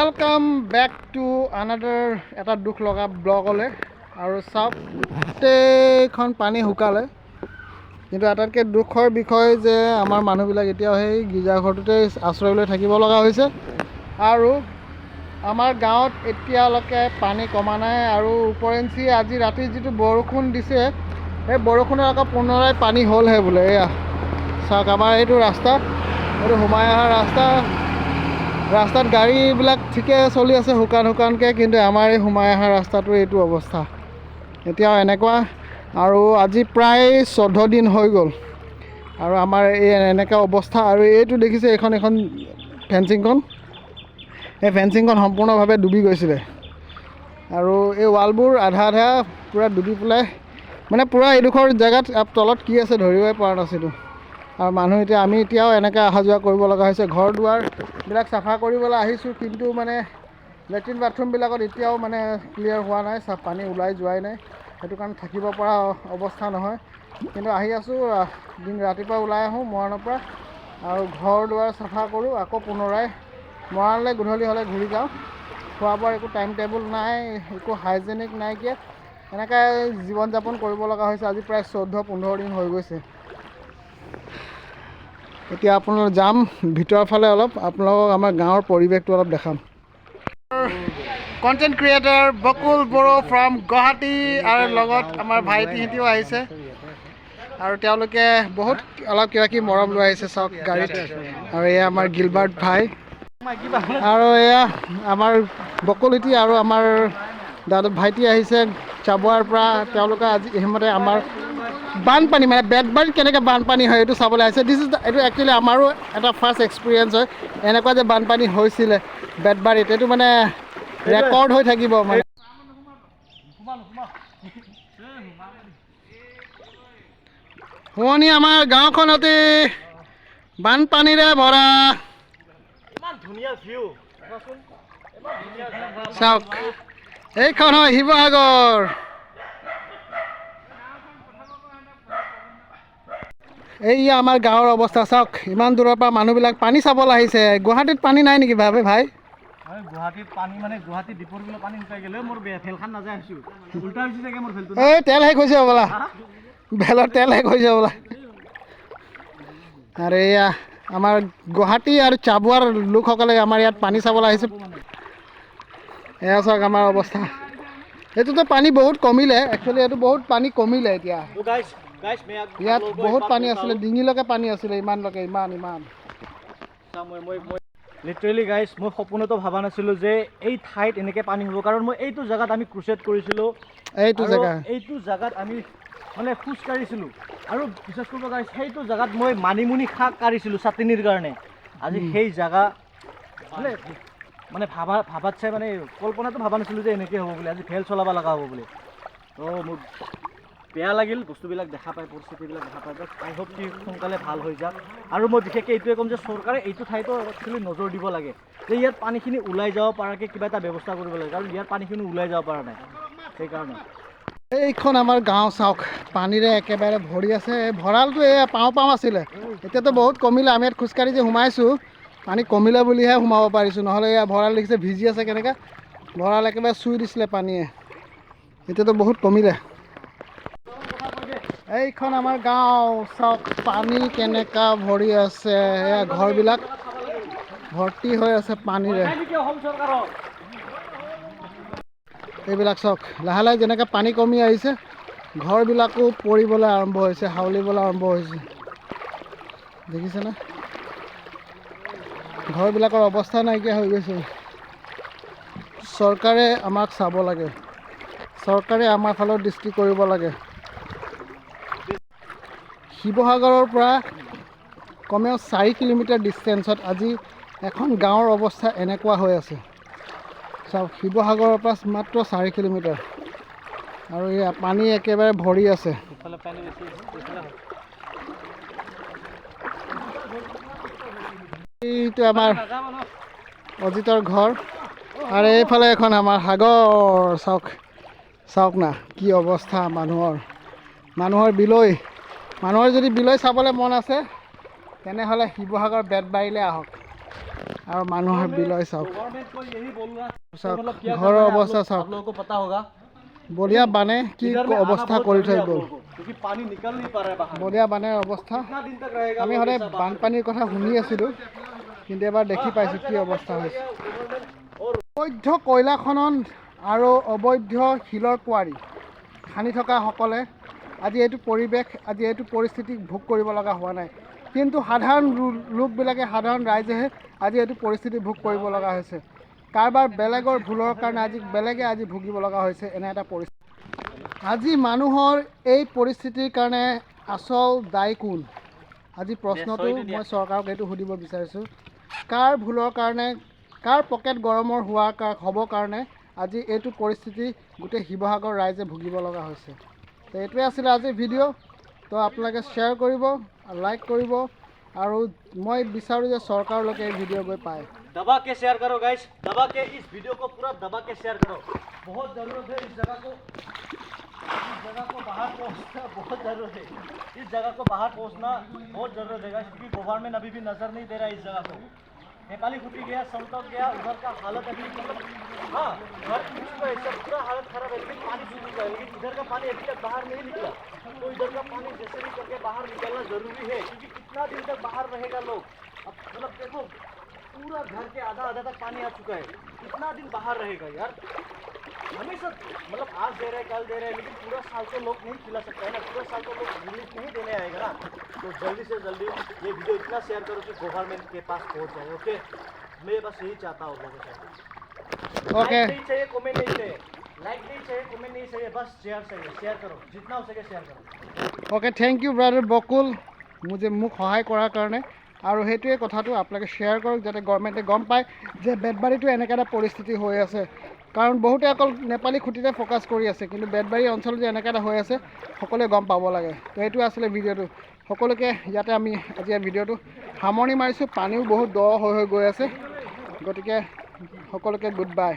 Welcome back to another এটা দুখ লগা ব্লগলৈ। আৰু চাওক গোটেইখন পানী শুকালে, কিন্তু আটাইতকৈ দুখৰ বিষয় যে আমাৰ মানুহবিলাক এতিয়াও সেই গীৰ্জাঘৰটোতে আশ্ৰয় লৈ থাকিব লগা হৈছে। আৰু আমাৰ গাঁৱত এতিয়ালৈকে পানী কমা নাই। আৰু ওপৰেঞ্চি আজি ৰাতি যিটো বৰষুণ দিছে, সেই বৰষুণত আকৌ পুনৰাই পানী হ'লহে বোলে। এয়া চাওক, আমাৰ এইটো ৰাস্তা, এইটো সোমাই অহা ৰাস্তাত গাড়ীবিলাক ঠিকে চলি আছে শুকানকৈ, কিন্তু আমাৰ এই সোমাই অহা ৰাস্তাটোৰ এইটো অৱস্থা এতিয়াও এনেকুৱা। আৰু আজি প্ৰায় 14 দিন হৈ গ'ল আৰু আমাৰ এই এনেকুৱা অৱস্থা। আৰু এইটো দেখিছে, এখন ফেঞ্চিংখন, এই ফেঞ্চিংখন সম্পূৰ্ণভাৱে ডুবি গৈছিলে। আৰু এই ৱালবোৰ আধা পূৰা ডুবি পেলাই, মানে পূৰা এইডোখৰ জেগাত তলত কি আছে ধৰিবই পৰা নাছিলোঁ। আৰু মানুহ আমি এতিয়াও এনেকৈ অহা যোৱা কৰিব লগা হৈছে। ঘৰ দুৱাৰবিলাক চাফা কৰিবলৈ আহিছোঁ, কিন্তু মানে লেট্ৰিন বাথৰুমবিলাকত এতিয়াও মানে ক্লিয়াৰ হোৱা নাই, পানী ওলাই যোৱাই নাই। সেইটো কাৰণে থাকিব পৰা অৱস্থা নহয়। কিন্তু আহি আছোঁ, ৰাতিপুৱা ওলাই আহোঁ মৰাণৰ পৰা, আৰু ঘৰ দুৱাৰ চাফা কৰোঁ, আকৌ পুনৰাই মৰাণলৈ গধূলি হ'লে ঘূৰি যাওঁ। খোৱা বোৱাৰ একো টাইম টেবুল নাই, একো হাইজেনিক নাইকিয়া, এনেকৈ জীৱন যাপন কৰিব লগা হৈছে। আজি প্ৰায় 14-15 দিন হৈ গৈছে। এতিয়া আপোনালোক যাম ভিতৰৰ ফালে, অলপ আপোনালোকক আমাৰ গাঁৱৰ পৰিৱেশটো অলপ দেখাম। Content creator Bakul Boro from Guwahati, আৰু লগত আমাৰ ভাইটিহঁতেও আহিছে, আৰু তেওঁলোকে বহুত অলপ কিবা মৰম লৈ আহিছে চাওক গাড়ীত। আৰু এয়া আমাৰ গিলবাৰ্ট ভাই, আৰু এয়া আমাৰ বকুলতি, আৰু আমাৰ ভাইটি আহিছে চাবুৱাৰ পৰা। তেওঁলোকে আজি এইমতে আমাৰ বানপানী, মানে বেতবাৰীত কেনেকৈ বানপানী হয় এইটো চাবলৈ আহিছে। এইটো একচুৱেলি আমাৰো এটা ফাৰ্ষ্ট এক্সপিৰিয়েঞ্চ হয়, এনেকুৱা যে বানপানী হৈছিলে বেতবাৰীত, এইটো মানে ৰেকৰ্ড হৈ থাকিব মানে। শুৱনি আমাৰ গাঁওখন অতি বানপানীৰে ভৰা। চাওক, এইখন হয় শিৱসাগৰ। এইয়া আমাৰ গাঁৱৰ অৱস্থা চাওক, ইমান দূৰৰ পৰা মানুহবিলাক পানী চাবলৈ আহিছে। গুৱাহাটীত পানী নাই নেকি ভাই? গুৱাহাটীত পানী মানে গুৱাহাটীত দীপৰ বিলৰ পানী শুকাই গ'লে মোৰ ফেলখন নাযায় আছোঁ, উল্টা হৈছে চাগে মোৰ ফেলটো। এই তেল শেষ হৈছে হ'বলা, ভেলৰ তেল শেষ হৈছে হ'বলা। আৰু এয়া আমাৰ গুৱাহাটী আৰু চাবুৱাৰ লোকসকলে আমাৰ ইয়াত পানী চাবলৈ আহিছে। এয়া চাওক আমাৰ অৱস্থা। এইটোতো পানী বহুত কমিলে, একচুৱেলি এইটো বহুত পানী কমিলে এতিয়া। ইয়াত বহুত পানী আছিলে, ডিঙিলৈকে পানী আছিলে, ইমানলৈকে, ইমান লিটাৰেলি গাইজ, মই সপোনতো ভবা নাছিলোঁ যে এই ঠাইত এনেকৈ পানী হ'ব। কাৰণ মই এইটো জেগাত আমি ক্ৰুচেড কৰিছিলোঁ, এইটো জেগাত আমি মানে খোজ কাঢ়িছিলোঁ। আৰু বিশ্বাস কৰিব গাইজ, সেইটো জেগাত মই মানিমুনি শাক কাঢ়িছিলোঁ চাটনিৰ কাৰণে। আজি সেই জেগা মানে ভাবাত চাই মানে কল্পনাটো ভবা নাছিলোঁ যে এনেকৈ হ'ব বুলি, আজি ভেল চলাব লগা হ'ব বুলি। তো মোৰ বেয়া লাগিল বস্তুবিলাক দেখা পাই, পৰিস্থিতিবিলাক দেখা পাই। আই হোপ কি সোনকালে ভাল হৈ যাওক। আৰু মই বিশেষকৈ এইটোৱে ক'ম যে চৰকাৰে এইটো ঠাইতো একচুৱেলি নজৰ দিব লাগে, যে ইয়াত পানীখিনি ওলাই যাব পৰাকৈ কিবা এটা ব্যৱস্থা কৰিব লাগে। কাৰণ ইয়াত পানীখিনি ওলাই যাব পৰা নাই, সেইকাৰণে। এইখন আমাৰ গাঁও চাওক, পানীৰে একেবাৰে ভৰি আছে। ভঁৰালটো এই পাওঁ আছিলে, এতিয়াতো বহুত কমিলে। আমি ইয়াত খোজকাঢ়ি যে সোমাইছোঁ, পানী কমিলে বুলিহে সোমাব পাৰিছোঁ, নহ'লে এয়া ভঁৰাল দেখিছে ভিজি আছে কেনেকৈ। ভঁৰাল একেবাৰে চুই দিছিলে পানীয়ে, এতিয়াতো বহুত কমিলে। এইখন আমাৰ গাঁও চাওক, পানী কেনেকুৱা ভৰি আছে। এয়া ঘৰবিলাক ভৰ্তি হৈ আছে পানীৰে। এইবিলাক চাওক, লাহে লাহে যেনেকৈ পানী কমি আহিছে, ঘৰবিলাকো পৰিবলৈ আৰম্ভ হৈছে, হাউলিবলৈ আৰম্ভ হৈছে, দেখিছেনে? ঘৰবিলাকৰ অৱস্থা নাইকিয়া হৈ গৈছে। চৰকাৰে আমাক চাব লাগে, চৰকাৰে আমাৰ ফালৰ দৃষ্টি কৰিব লাগে। শিৱসাগৰৰ পৰা কমেও 4 কিলোমিটাৰ ডিষ্টেঞ্চত আজি এখন গাঁৱৰ অৱস্থা এনেকুৱা হৈ আছে চাওক। শিৱসাগৰৰ পৰা মাত্ৰ 4 কিলোমিটাৰ, আৰু এয়া পানী একেবাৰে ভৰি আছে। এইটো আমাৰ অজিতৰ ঘৰ, আৰু এইফালে এখন আমাৰ সাগৰ। চাওক না কি অৱস্থা মানুহৰ বিলৈ। মানুহৰ যদি বিলৈ চাবলৈ মন আছে, তেনেহ'লে শিৱসাগৰ বেতবাৰীলৈ আহক। আৰু মানুহৰ বিলয় চাওক गवर्नमेंट को यही बोलूंगा চাওক मतलब क्या ঘৰৰ करना है অৱস্থা आप চাওক लोगों को पता होगा বলিয়া বানে কি इधर में आना অৱস্থা बहुत কৰি जरूरी থৈ है आप গ'ল लोगों को, क्योंकि पानी निकल नहीं पा रहा है बाहर বলিয়া বানৰ অৱস্থা कितना दिन तक रहेगा আমি लोग সদায় ऐसा बाहर? বানপানীৰ কথা শুনি আছিলোঁ কিন্তু এবাৰ দেখি हर পাইছোঁ কি जगह पे অৱস্থা चला হৈছে गया गवर्नमेंट और অবৈধ কয়লা খনন আৰু অবৈধ শিলৰ কুঁৱাৰী খান্দি থকাসকলে আজি এইটো পৰিৱেশ আজি এইটো পৰিস্থিতি ভোগ কৰিব লগা হোৱা নাই কিন্তু সাধাৰণ লোকবিলাকে সাধাৰণ ৰাইজেহে আজি এইটো পৰিস্থিতি ভোগ কৰিব লগা হৈছে কাৰোবাৰ বেলেগৰ ভুলৰ কাৰণে আজি বেলেগে আজি ভুগিব লগা হৈছে এনে এটা পৰিস্থিতি আজি মানুহৰ এই পৰিস্থিতিৰ কাৰণে আচল দায়ী কোন আজি প্ৰশ্নটো মই চৰকাৰক এইটো সুধিব বিচাৰিছোঁ কাৰ ভুলৰ কাৰণে কাৰ পকেট গৰমৰ হ'বৰ কাৰণে আজি এইটো পৰিস্থিতি গোটেই শিৱসাগৰ ৰাইজে ভুগিব লগা হৈছে তো এইটোৱে আছিলে আজিৰ ভিডিঅ' তো আপোনালোকে শ্বেয়াৰ কৰিব লাইক কৰিব আৰু মই বিচাৰোঁ যে চৰকাৰলৈকে এই ভিডিঅ' গৈ পায় दबा के शेयर करो गाइस दबा के इस वीडियो को पूरा दबा के शेयर करो बहुत जरूरत है इस जगह को बाहर पहुंचना बहुत जरूरत है इस जगह को बाहर पहुंचना बहुत जरूरत है गाइस क्योंकि गवर्नमेंट अभी भी नजर नहीं दे रहा है इस जगह को नेपाली खुटी गया संतक गया उधर का हालत अभी मतलब हाँ घर तो ऐसा पूरा हालत खराब है लेकिन पानी सूख गया लेकिन इधर का पानी अभी तक बाहर नहीं निकला तो इधर का पानी जैसे भी करके बाहर निकलना जरूरी है क्योंकि कितना दिन तक बाहर रहेगा लोग अब मतलब देखो पूरा घर के आधा तक पानी आ चुका है कितना दिन बाहर रहेगा यार हमेशा मतलब आज दे रहे कल दे रहे लेकिन पूरा साल तो लोग नहीं खिला सकता है ना पूरा साल तो लोग रिलीफ नहीं देने आएगा ना तो जल्दी से जल्दी ये वीडियो इतना शेयर करो कि गवर्नमेंट के पास पहुंच जाए ओके मैं बस यही चाहता हूँ लोगों से ओके लाइक नहीं चाहिए कमेंट नहीं चाहिए लाइक नहीं चाहिए कमेंट नहीं चाहिए बस शेयर चाहिए शेयर करो जितना हो सके शेयर करो অ'কে থেংক ইউ ব্ৰাদাৰ বকুল মোক সহায় কৰাৰ কাৰণে আৰু সেইটোৱে কথাটো আপোনালোকে শ্বেয়াৰ কৰক যাতে গভৰ্ণমেণ্টে গম পায় যে বেতবাৰীটো এনেকৈ এটা পৰিস্থিতি হৈ আছে কাৰণ বহুতে অকল নেপালী খুঁটিতে ফ'কাছ কৰি আছে কিন্তু বেতবাৰী অঞ্চলত যে এনেকৈ এটা হৈ আছে সকলোৱে গম পাব লাগে তো এইটো আছিলে ভিডিঅ'টো সকলোকে ইয়াতে আমি আজি ভিডিঅ'টো সামৰণি মাৰিছোঁ পানীও বহুত দ হৈ গৈ আছে গতিকে সকলোকে গুড বাই